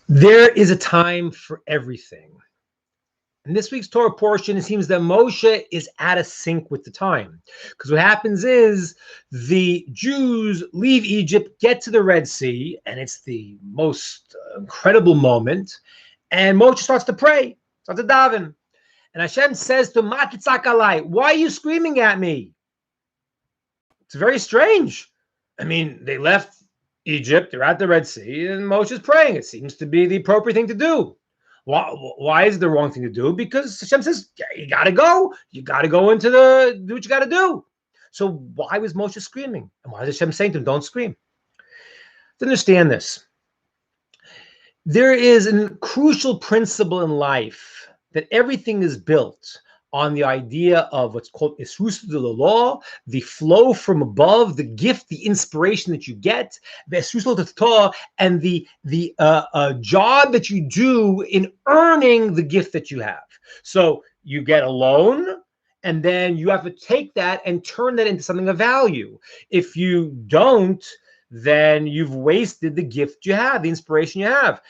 There is a time for everything. In this week's Torah portion, it seems that Moshe is out of sync with the time. Because what happens is the Jews leave Egypt, get to the Red Sea, and it's the most incredible moment. And Moshe starts to pray, starts to daven. And Hashem says to Ma titzak alai, why are you screaming at me? It's very strange. I mean, they left Egypt, they're at the Red Sea, and Moshe's praying. It seems to be the appropriate thing to do. Why is it the wrong thing to do? Because Hashem says, you got to go. You got to go into do what you got to do. So why was Moshe screaming? And why is Hashem saying to him, don't scream? To understand this, there is a crucial principle in life that everything is built on the idea of what's called isrus de law, the flow from above, the gift, the inspiration that you get, the isrus and the job that you do in earning the gift that you have. So you get a loan, and then you have to take that and turn that into something of value. If you don't, then you've wasted the gift you have, the inspiration you have.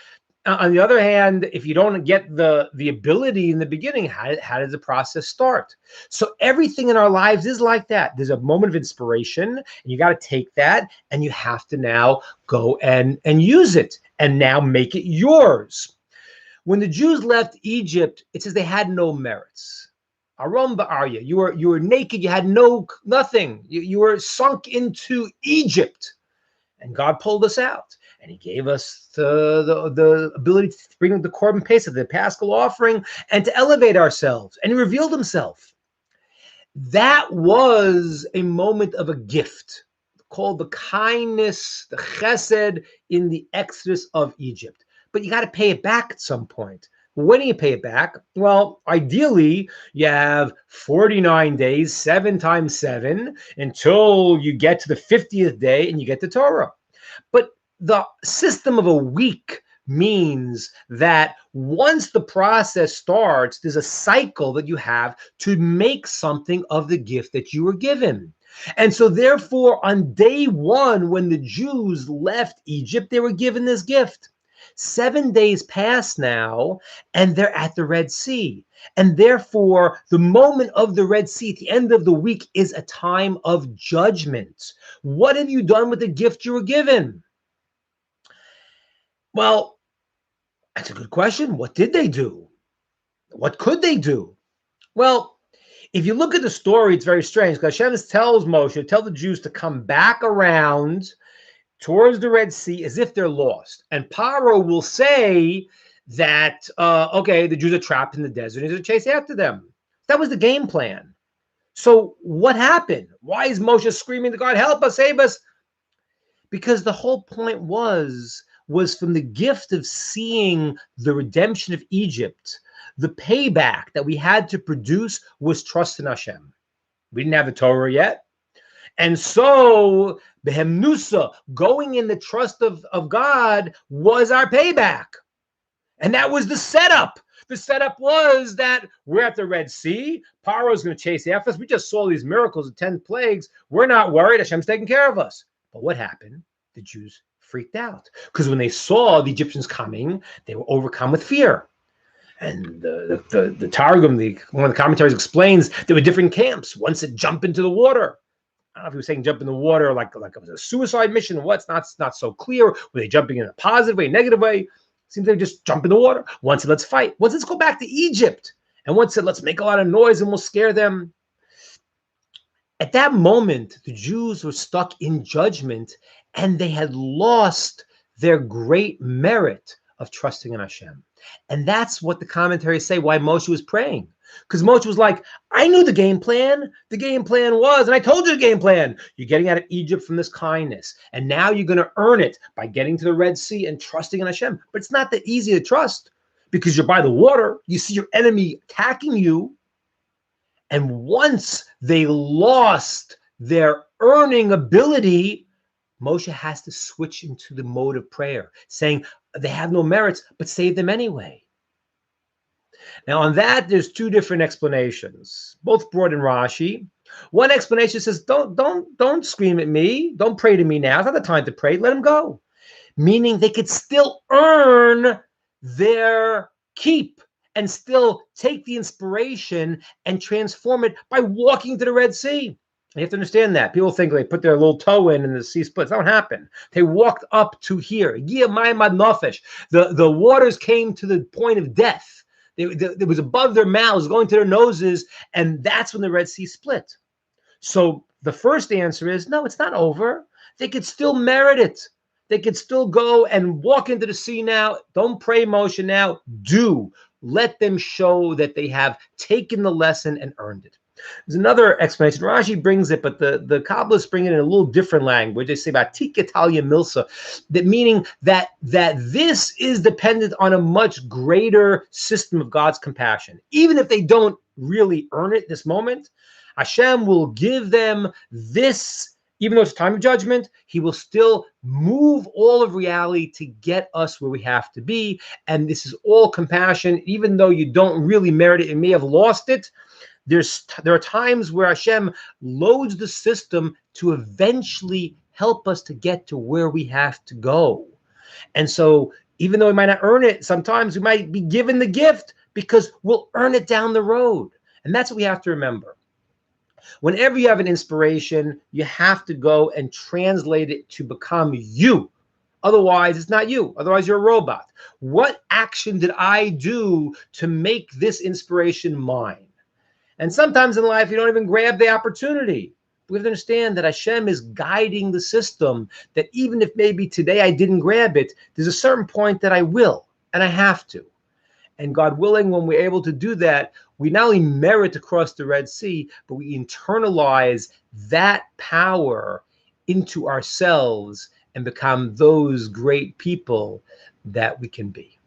On the other hand, if you don't get the ability in the beginning, how does the process start? So everything in our lives is like that. There's a moment of inspiration, and you got to take that, and you have to now go and use it, and now make it yours. When the Jews left Egypt, it says they had no merits. Aram ba'arya, you were naked, you had nothing. You were sunk into Egypt, and God pulled us out. And he gave us the ability to bring the Korban Pesach, the Paschal offering, and to elevate ourselves. And he revealed himself. That was a moment of a gift called the kindness, the chesed in the exodus of Egypt. But you got to pay it back at some point. When do you pay it back? Well, ideally, you have 49 days, 7 times 7, until you get to the 50th day and you get the Torah. But the system of a week means that once the process starts, there's a cycle that you have to make something of the gift that you were given. And so therefore, on day one, when the Jews left Egypt, they were given this gift. 7 days pass now, and they're at the Red Sea. And therefore, the moment of the Red Sea at the end of the week is a time of judgment. What have you done with the gift you were given? Well, that's a good question. What did they do? What could they do? Well, if you look at the story, it's very strange, because Hashem tells Moshe, tell the Jews to come back around towards the Red Sea as if they're lost. And Paro will say that, okay, the Jews are trapped in the desert, and he's going to chase after them. That was the game plan. So what happened? Why is Moshe screaming to God, help us, save us? Because the whole point was from the gift of seeing the redemption of Egypt, the payback that we had to produce was trust in Hashem. We didn't have the Torah yet. And so, behemnusa, going in the trust of God, was our payback. And that was the setup. The setup was that we're at the Red Sea. Paro is going to chase after us. We just saw these miracles of 10 plagues. We're not worried. Hashem's taking care of us. But what happened? The Jews freaked out, because when they saw the Egyptians coming, they were overcome with fear. And the Targum, one of the commentaries, explains there were different camps. One said jump into the water. I don't know if he was saying jump in the water like it was a suicide mission. What's not so clear. Were they jumping in a positive way, negative way? It seems they just jump in the water. One said let's fight. One said let's go back to Egypt. And one said let's make a lot of noise and we'll scare them. At that moment, the Jews were stuck in judgment, and they had lost their great merit of trusting in Hashem. And that's what the commentaries say why Moshe was praying. Because Moshe was like, I knew the game plan. The game plan was, and I told you the game plan. You're getting out of Egypt from this kindness. And now you're going to earn it by getting to the Red Sea and trusting in Hashem. But it's not that easy to trust, because you're by the water. You see your enemy attacking you. And once they lost their earning ability, Moshe has to switch into the mode of prayer, saying they have no merits, but save them anyway. Now, on that, there's 2 different explanations, both brought in Rashi. One explanation says, don't scream at me. Don't pray to me now. It's not the time to pray. Let them go. Meaning they could still earn their keep and still take the inspiration and transform it by walking to the Red Sea. You have to understand that. People think they put their little toe in and the sea splits. That don't happen. They walked up to here. The waters came to the point of death. It was above their mouths, going to their noses, and that's when the Red Sea split. So the first answer is, no, it's not over. They could still merit it. They could still go and walk into the sea now. Don't pray Moshe now. Do. Let them show that they have taken the lesson and earned it. There's another explanation. Rashi brings it, but the Kabbalists bring it in a little different language. They say Batik Italia Milsa, that meaning that this is dependent on a much greater system of God's compassion. Even if they don't really earn it this moment, Hashem will give them this. Even though it's time of judgment, he will still move all of reality to get us where we have to be. And this is all compassion. Even though you don't really merit it, you may have lost it. There are times where Hashem loads the system to eventually help us to get to where we have to go. And so even though we might not earn it, sometimes we might be given the gift because we'll earn it down the road. And that's what we have to remember. Whenever you have an inspiration, you have to go and translate it to become you. Otherwise, it's not you. Otherwise, you're a robot. What action did I do to make this inspiration mine? And sometimes in life, you don't even grab the opportunity. We have to understand that Hashem is guiding the system, that even if maybe today I didn't grab it, there's a certain point that I will, and I have to. And God willing, when we're able to do that, we not only merit to cross the Red Sea, but we internalize that power into ourselves and become those great people that we can be.